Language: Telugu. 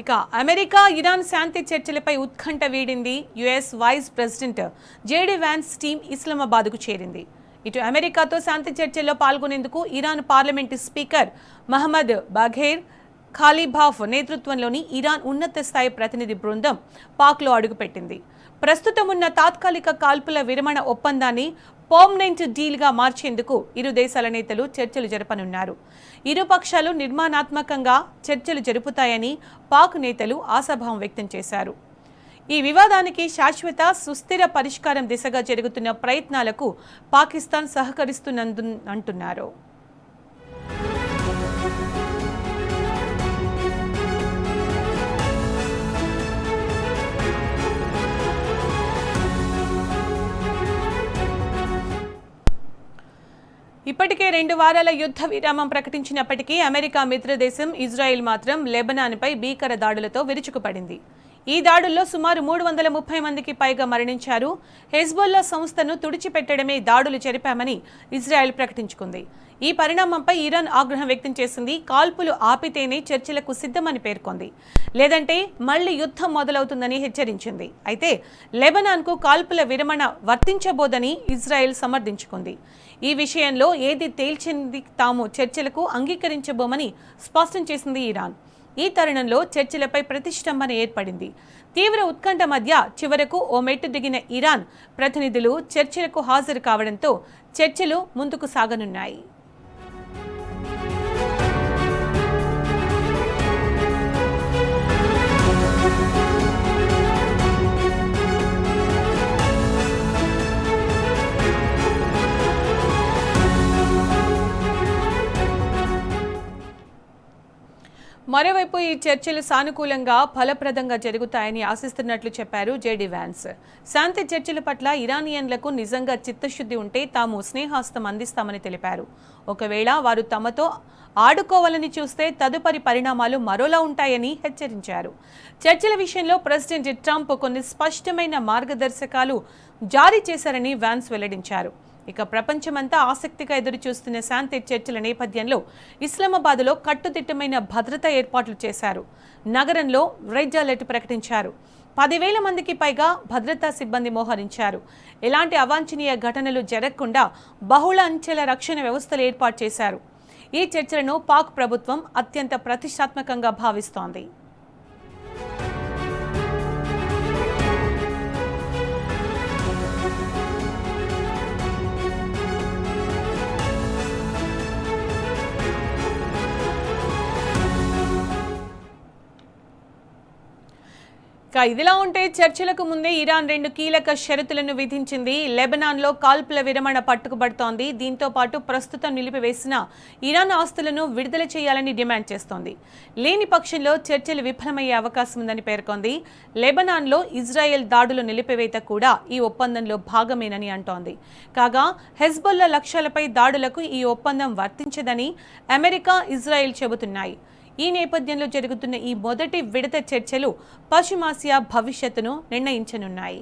ఇక అమెరికా ఇరాన్ శాంతి చర్చలపై ఉత్కంఠ వీడింది. US vice president JD Vance team ఇస్లామాబాద్కు చేరింది. ఇటు అమెరికాతో శాంతి చర్చల్లో పాల్గొనేందుకు Iran parliament speaker Mohammad Bagher Ghalibaf నేతృత్వంలోని ఇరాన్ ఉన్నత స్థాయి ప్రతినిధి బృందం పాక్లో అడుగుపెట్టింది. ప్రస్తుతం ఉన్న తాత్కాలిక కాల్పుల విరమణ ఒప్పందాన్ని పర్మనెంట్ డీల్గా మార్చేందుకు ఇరు దేశాల నేతలు చర్చలు జరపనున్నారు. ఇరు పక్షాలు నిర్మాణాత్మకంగా చర్చలు జరుపుతాయని పాక్ నేతలు ఆశాభావం వ్యక్తం చేశారు. ఈ వివాదానికి శాశ్వత సుస్థిర పరిష్కారం దిశగా జరుగుతున్న ప్రయత్నాలకు పాకిస్తాన్ సహకరిస్తున్నంటున్నారు. ఇప్పటికే 2 వారాల యుద్ధ విరామం ప్రకటించినప్పటికీ అమెరికా మిత్రదేశం ఇజ్రాయెల్ మాత్రం లెబనాన్పై భీకర దాడులతో విరుచుకుపడింది. ఈ దాడుల్లో సుమారు 330 మందికి పైగా మరణించారు. హెజ్బొల్లా సంస్థను తుడిచిపెట్టడమే దాడులు జరిపామని ఇజ్రాయెల్ ప్రకటించుకుంది. ఈ పరిణామంపై ఇరాన్ ఆగ్రహం వ్యక్తం చేసింది. కాల్పులు ఆపితేనే చర్చలకు సిద్ధమని పేర్కొంది, లేదంటే మళ్లీ యుద్ధం మొదలవుతుందని హెచ్చరించింది. అయితే లెబనాన్కు కాల్పుల విరమణ వర్తించబోదని ఇజ్రాయెల్ సమర్థించుకుంది. ఈ విషయంలో ఏది తేల్చింది తాము చర్చలకు అంగీకరించబోమని స్పష్టం చేసింది ఇరాన్. ఈ తరుణంలో చర్చలపై ప్రతిష్టంభన ఏర్పడింది. తీవ్ర ఉత్కంఠ మధ్య చివరకు ఓ మెట్టు దిగిన ఇరాన్ ప్రతినిధులు చర్చలకు హాజరు కావడంతో చర్చలు ముందుకు సాగనున్నాయి. మరోవైపు ఈ చర్చలు సానుకూలంగా ఫలప్రదంగా జరుగుతాయని ఆశిస్తున్నట్లు చెప్పారు జేడీ వ్యాన్స్. శాంతి చర్చల పట్ల ఇరానియన్లకు నిజంగా చిత్తశుద్ధి ఉంటే తాము స్నేహాస్తం అందిస్తామని తెలిపారు. ఒకవేళ వారు తమతో ఆడుకోవాలని చూస్తే తదుపరి పరిణామాలు మరోలా ఉంటాయని హెచ్చరించారు. చర్చల విషయంలో ప్రెసిడెంట్ ట్రంప్ కొన్ని స్పష్టమైన మార్గదర్శకాలు జారీ చేశారని వ్యాన్స్ వెల్లడించారు. ఇక ప్రపంచమంతా ఆసక్తిగా ఎదురుచూస్తున్న శాంతి చర్చల నేపథ్యంలో ఇస్లామాబాద్లో కట్టుదిట్టమైన భద్రతా ఏర్పాట్లు చేశారు. నగరంలో రెడ్ అలర్ట్ ప్రకటించారు. 10,000 మందికి పైగా భద్రతా సిబ్బంది మోహరించారు. ఎలాంటి అవాంఛనీయ ఘటనలు జరగకుండా బహుళ అంచెల రక్షణ వ్యవస్థలు ఏర్పాటు చేశారు. ఈ చర్చలను పాక్ ప్రభుత్వం అత్యంత ప్రతిష్టాత్మకంగా భావిస్తోంది. ఇదిలా ఉంటే చర్చలకు ముందే ఇరాన్ 2 కీలక షరతులను విధించింది. లెబనాన్లో కాల్పుల విరమణ పట్టుకుబడుతోంది. దీంతో పాటు ప్రస్తుతం నిలిపివేసిన ఇరాన్ ఆస్తులను విడుదల చేయాలని డిమాండ్ చేస్తోంది. లేని పక్షంలో చర్చలు విఫలమయ్యే అవకాశం ఉందని పేర్కొంది. లెబనాన్లో ఇజ్రాయెల్ దాడులు నిలిపివేత కూడా ఈ ఒప్పందంలో భాగమేనని అంటోంది. కాగా హెజ్బొల్లా లక్ష్యాలపై దాడులకు ఈ ఒప్పందం వర్తించదని అమెరికా, ఇజ్రాయెల్ చెబుతున్నాయి. ఈ నేపథ్యంలో జరుగుతున్న ఈ మొదటి విడత చర్చలు పశ్చిమాసియా భవిష్యత్తును నిర్ణయించనున్నాయి.